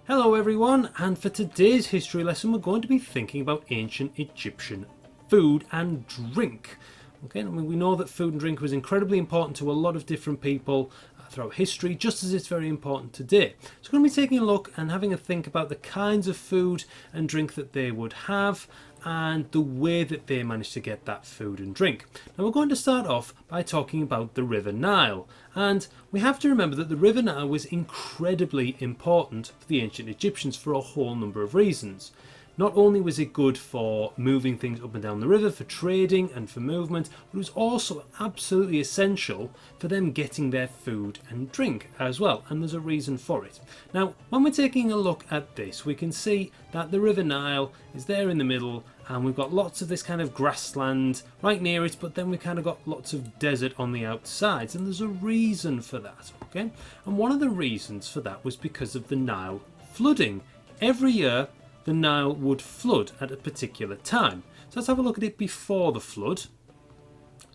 Hello everyone, and for today's history lesson we're going to be thinking about ancient Egyptian food and drink. Okay, we know that food and drink was incredibly important to a lot of different people throughout history, just as it's very important today. So we're going to be taking a look and having a think about the kinds of food and drink that they would have and the way that they managed to get that food and drink. Now we're going to start off by talking about the River Nile, and we have to remember that the River Nile was incredibly important for the ancient Egyptians for a whole number of reasons. Not only was it good for moving things up and down the river, for trading and for movement, but it was also absolutely essential for them getting their food and drink as well, and there's a reason for it. Now, when we're taking a look at this, we can see that the River Nile is there in the middle, and we've got lots of this kind of grassland right near it, but then we've kind of got lots of desert on the outsides, and there's a reason for that, okay? And one of the reasons for that was because of the Nile flooding. Every year, the Nile would flood at a particular time. So let's have a look at it before the flood.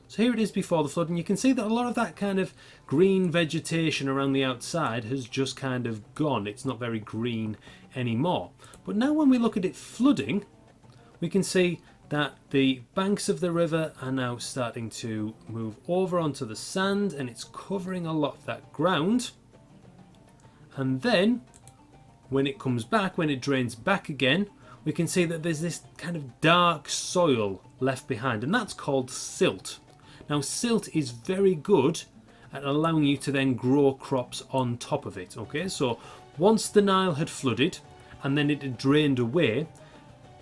So here it is before the flood, and you can see that a lot of that kind of green vegetation around the outside has just kind of gone. It's not very green anymore. But now when we look at it flooding, we can see that the banks of the river are now starting to move over onto the sand, and it's covering a lot of that ground. And then when it comes back, when it drains back again, we can see that there's this kind of dark soil left behind, and that's called silt. Now, silt is very good at allowing you to then grow crops on top of it. Okay, so once the Nile had flooded and then it had drained away,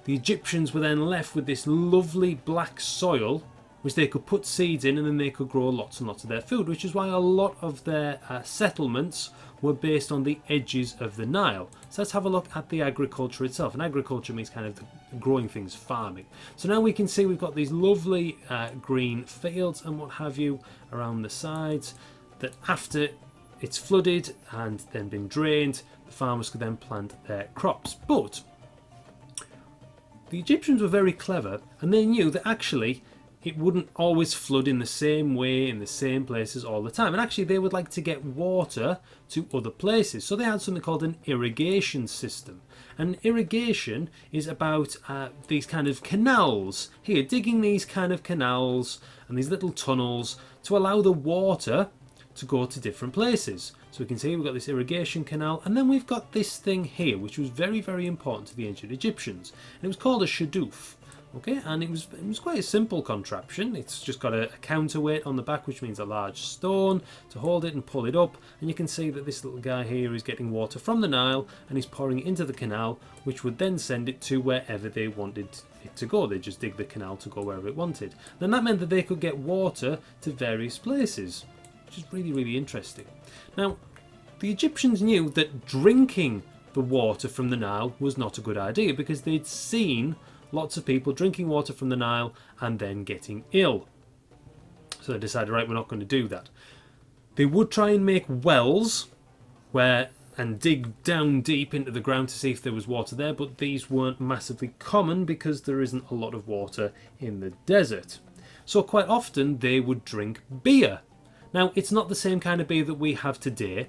the Egyptians were then left with this lovely black soil which they could put seeds in, and then they could grow lots and lots of their food, which is why a lot of their settlements were based on the edges of the Nile. So let's have a look at the agriculture itself. And agriculture means kind of growing things, farming. So now we can see we've got these lovely green fields and what have you around the sides, that after it's flooded and then been drained, the farmers could then plant their crops. But the Egyptians were very clever, and they knew that actually it wouldn't always flood in the same way, in the same places all the time. And actually they would like to get water to other places. So they had something called an irrigation system. And irrigation is about these kind of canals. Here, digging these kind of canals and these little tunnels to allow the water to go to different places. So we can see we've got this irrigation canal, and then we've got this thing here, which was very, very important to the ancient Egyptians. And it was called a shadoof. Okay, and it was quite a simple contraption. It's just got a counterweight on the back, which means a large stone to hold it and pull it up. And you can see that this little guy here is getting water from the Nile and he's pouring it into the canal, which would then send it to wherever they wanted it to go. They just dig the canal to go wherever it wanted. Then that meant that they could get water to various places, which is really, really interesting. Now, the Egyptians knew that drinking the water from the Nile was not a good idea, because they'd seen lots of people drinking water from the Nile and then getting ill. So they decided, right, we're not going to do that. They would try and make wells and dig down deep into the ground to see if there was water there, but these weren't massively common because there isn't a lot of water in the desert. So quite often they would drink beer. Now, it's not the same kind of beer that we have today.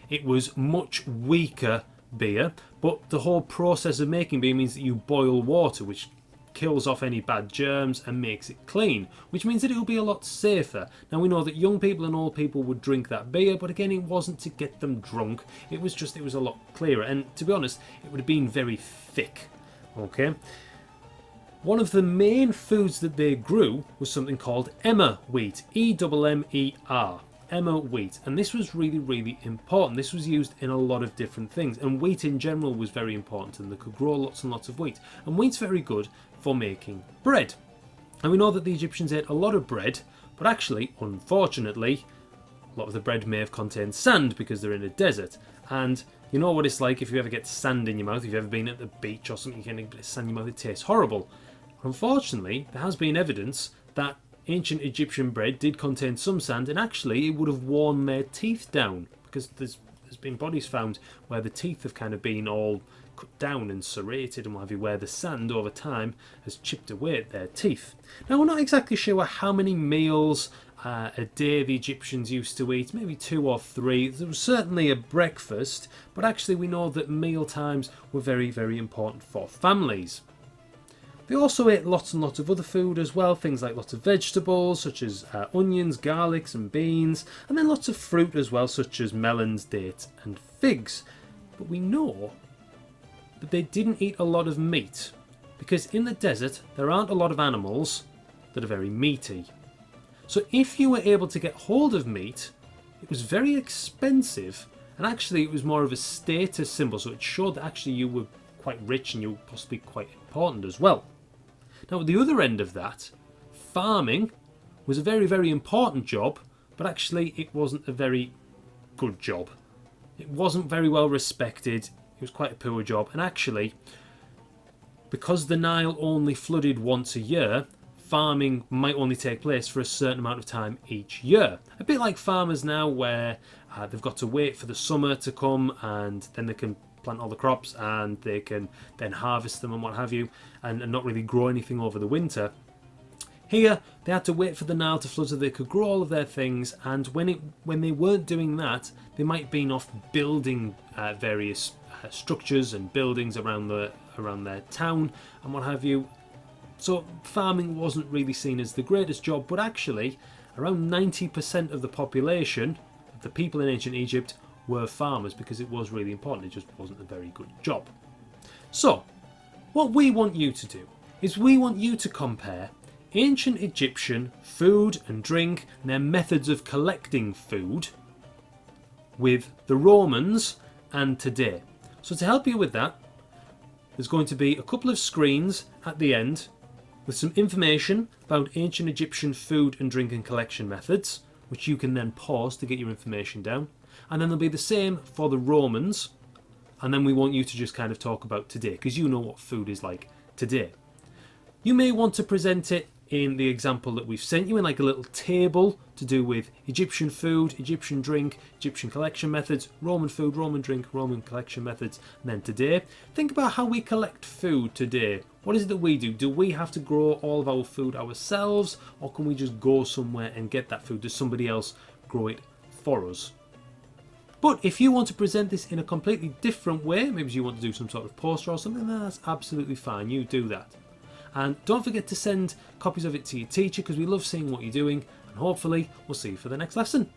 It was much weaker beer, but the whole process of making beer means that you boil water, which kills off any bad germs and makes it clean, which means that it will be a lot safer. Now, we know that young people and old people would drink that beer, but again, it wasn't to get them drunk. It was a lot clearer, and to be honest, it would have been very thick. Okay, one of the main foods that they grew was something called emmer wheat, E-M-M-E-R. Emmer wheat, and this was really, really important. This was used in a lot of different things, and wheat in general was very important, and they could grow lots and lots of wheat. And wheat's very good for making bread. And we know that the Egyptians ate a lot of bread, but actually, unfortunately, a lot of the bread may have contained sand because they're in a desert. And you know what it's like if you ever get sand in your mouth. If you've ever been at the beach or something, you get a bit of sand in your mouth, it tastes horrible. Unfortunately, there has been evidence that ancient Egyptian bread did contain some sand, and actually it would have worn their teeth down, because there's been bodies found where the teeth have kind of been all cut down and serrated and what have you, where the sand over time has chipped away at their teeth. Now, we're not exactly sure how many meals a day the Egyptians used to eat, maybe 2 or 3. There was certainly a breakfast, but actually we know that meal times were very, very important for families. They also ate lots and lots of other food as well, things like lots of vegetables such as onions, garlics and beans, and then lots of fruit as well such as melons, dates and figs. But we know that they didn't eat a lot of meat, because in the desert there aren't a lot of animals that are very meaty. So if you were able to get hold of meat, it was very expensive, and actually it was more of a status symbol, so it showed that actually you were quite rich and you were possibly quite important as well. Now at the other end of that, farming was a very, very important job, but actually it wasn't a very good job. It wasn't very well respected, it was quite a poor job, and actually, because the Nile only flooded once a year, farming might only take place for a certain amount of time each year. A bit like farmers now, where they've got to wait for the summer to come and then they can plant all the crops and they can then harvest them and what have you, and not really grow anything over the winter. Here they had to wait for the Nile to flood so they could grow all of their things, and when they weren't doing that, they might have been off building various structures and buildings around their town and what have you. So farming wasn't really seen as the greatest job, but actually around 90% of the population, of the people in ancient Egypt, were farmers, because it was really important. It just wasn't a very good job. So what we want you to do is we want you to compare ancient Egyptian food and drink and their methods of collecting food with the Romans and today. So to help you with that, there's going to be a couple of screens at the end with some information about ancient Egyptian food and drink and collection methods, which you can then pause to get your information down. And then there'll be the same for the Romans, and then we want you to just kind of talk about today, because you know what food is like today. You may want to present it in the example that we've sent you, in like a little table to do with Egyptian food, Egyptian drink, Egyptian collection methods, Roman food, Roman drink, Roman collection methods, and then today. Think about how we collect food today. What is it that we do? Do we have to grow all of our food ourselves, or can we just go somewhere and get that food? Does somebody else grow it for us? But if you want to present this in a completely different way, maybe you want to do some sort of poster or something, then that's absolutely fine. You do that. And don't forget to send copies of it to your teacher, because we love seeing what you're doing, and hopefully we'll see you for the next lesson.